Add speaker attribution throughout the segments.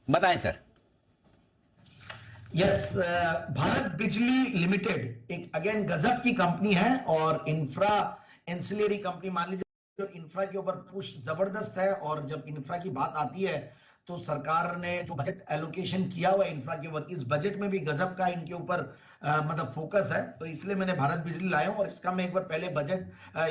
Speaker 1: बताएं sir.
Speaker 2: Yes, Bharat बिजली limited एक अगेन गजब की कंपनी है और इंफ्रा एंसिलरी कंपनी मान लीजिए, जो इंफ्रा के ऊपर पुश जबरदस्त है। और जब इंफ्रा की बात आती है तो सरकार ने जो बजट एलोकेशन किया हुआ है इंफ्रा के ऊपर, इस बजट में भी गजब का इनके ऊपर मतलब फोकस है। तो इसलिए मैंने भारत बिजली लाया हूं और इसका मैं एक बार पहले बजट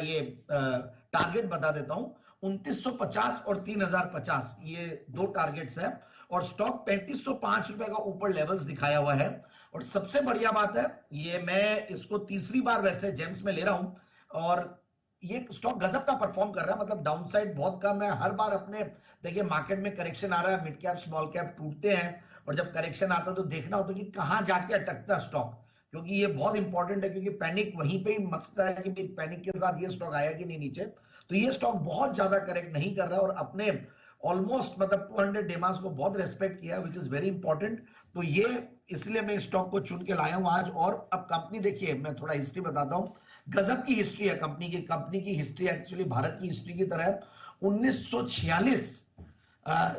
Speaker 2: ये टारगेट बता देता हूं। 2950 और 3050 ये दो टारगेट्स है और स्टॉक 3505 रुपए का ऊपर लेवल्स दिखाया हुआ है। और सबसे बढ़िया बात है, ये मैं इसको तीसरी बार वैसे जेम्स में ले रहा हूं और ये स्टॉक गजब का परफॉर्म कर रहा है। मतलब डाउनसाइड बहुत कम है हर बार अपने। देखिए मार्केट में करेक्शन आ रहा है, मिड कैप स्मॉल कैप टूटते हैं और जब करेक्शन आता है तो देखना होता है कि कहां जाके अटकता है स्टॉक, क्योंकि ये बहुत इंपॉर्टेंट है। क्योंकि पैनिक वहीं पे ही मचता है कि पैनिक के साथ ये स्टॉक आया कि नहीं नीचे। तो ये स्टॉक बहुत ज्यादा करेक्ट नहीं कर रहा है और अपने ऑलमोस्ट मतलब 200 डेमास को बहुत रेस्पेक्ट किया, विच इज वेरी इंपॉर्टेंट। तो ये इसलिए मैं स्टॉक को चुन के लाया हूं आज। और अब कंपनी देखिए, मैं थोड़ा हिस्ट्री बताता हूं। गजब की हिस्ट्री है कंपनी की हिस्ट्री एक्चुअली भारत की हिस्ट्री की तरह 1946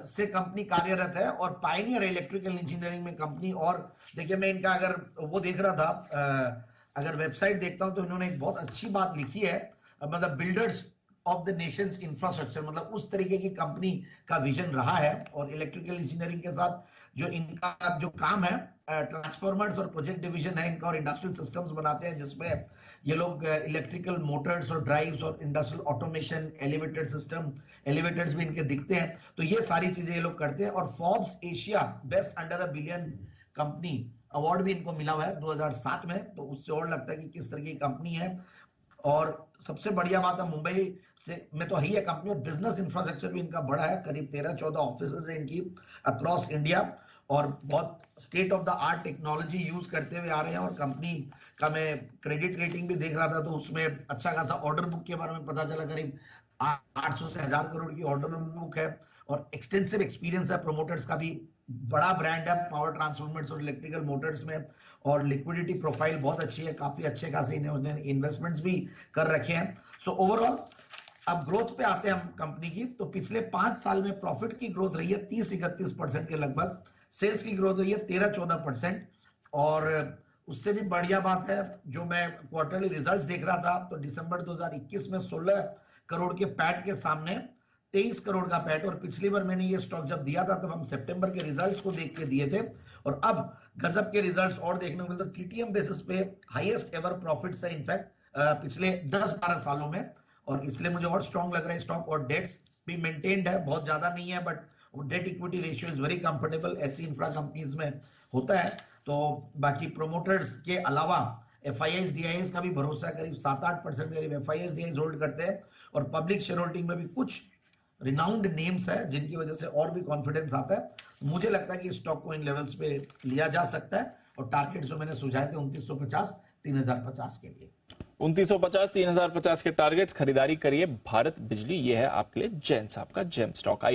Speaker 2: से कंपनी कार्यरत है और पायनियर इलेक्ट्रिकल इंजीनियरिंग में कंपनी। और देखिए मैं इनका अगर वो देख रहा था, अगर वेबसाइट देखता हूं तो इन्होंने एक बहुत अच्छी बात लिखी है, मतलब builders of the Nations infrastructure, मतलब उस तरीके की कंपनी का विजन रहा है। और इलेक्ट्रिकल इंजीनियरिंग के साथ जो इनका जो काम है, ट्रांसफॉर्मर्स और प्रोजेक्ट डिवीजन है इनका, और इंडस्ट्रियल सिस्टम्स बनाते हैं जिसमें ये लोग इलेक्ट्रिकल मोटर्स और ड्राइव्स और industrial automation, elevated system, elevators भी इनके दिखते हैं। तो ये सारी चीजें ये लोग करते हैं। और Forbes Asia best under a billion company award भी इनको मिला हुआ है 2007 में। तो उससे और लगता है कि किस तरह की कंपनी है। और सबसे बढ़िया बात है, मुंबई से में तो ही है कंपनी और बिजनेस इंफ्रास्ट्रक्चर भी इनका बड़ा है। करीब 13-14 ऑफिस है इनकी अक्रॉस इंडिया और बहुत state of the art technology use करते हुए आ रहे हैं। और कंपनी का मैं क्रेडिट रेटिंग भी देख रहा था तो उसमें अच्छा खासा ऑर्डर बुक के बारे में पता चला, करीब 800 से 1000 करोड़ की ऑर्डर बुक है। और एक्सटेंसिव एक्सपीरियंस है प्रमोटर्स का भी, बड़ा ब्रांड है पावर ट्रांसफॉर्मर्स और इलेक्ट्रिकल मोटर्स में। और लिक्विडिटी प्रोफाइल बहुत अच्छी है, काफी अच्छे खासे इन्होंने इन्वेस्टमेंट्स भी कर रखे हैं। सो ओवरऑल अब ग्रोथ पे आते हैं हम कंपनी की। तो पिछले 5 साल में प्रॉफिट की ग्रोथ रही है 30-31% के लगभग, सेल्स की ग्रोथ रही है 13-14%। और उससे भी बढ़िया बात है, जो मैं क्वार्टरली रिजल्ट्स देख रहा था तो दिसंबर 2021 में 16 करोड़ के पैट के सामने 23 करोड़ का पैट। और पिछली बार मैंने ये स्टॉक जब दिया था तब हम सितंबर के रिजल्ट्स को देख के दिए थे और अब गजब के रिजल्ट्स और देखने को मिलते। टीटीएम बेसिस पे हाईएस्ट एवर प्रॉफिट्स है इनफैक्ट पिछले 10-12 सालों में। और इसलिए मुझे और स्ट्रॉन्ग लग रहा है स्टॉक। और डेट्स भी मेंटेन्ड है, बहुत ज्यादा नहीं है but debt equity ratio is very comfortable, ऐसी इंफ्रा कंपनीज में होता है। तो बाकी प्रोमोटर्स के अलावा एफआईआईज डीआईएस का भी भरोसा है, करीब 7-8% करीब एफआईआईज डीआईएस होल्ड करते हैं। और पब्लिक शेयर होल्डिंग में भी कुछ रिनाउंड नेम्स है जिनकी वजह से और भी कॉन्फिडेंस आता है। मुझे लगता है कि स्टॉक को इन लेवल्स पे लिया जा सकता है। और टारगेट जो मैंने सुझाए थे 2950 3050 के लिए,
Speaker 1: 2950 3050 के टारगेट्स खरीदारी करिए। भारत बिजली, ये है आपके लिए जैन साहब का जेम स्टॉक।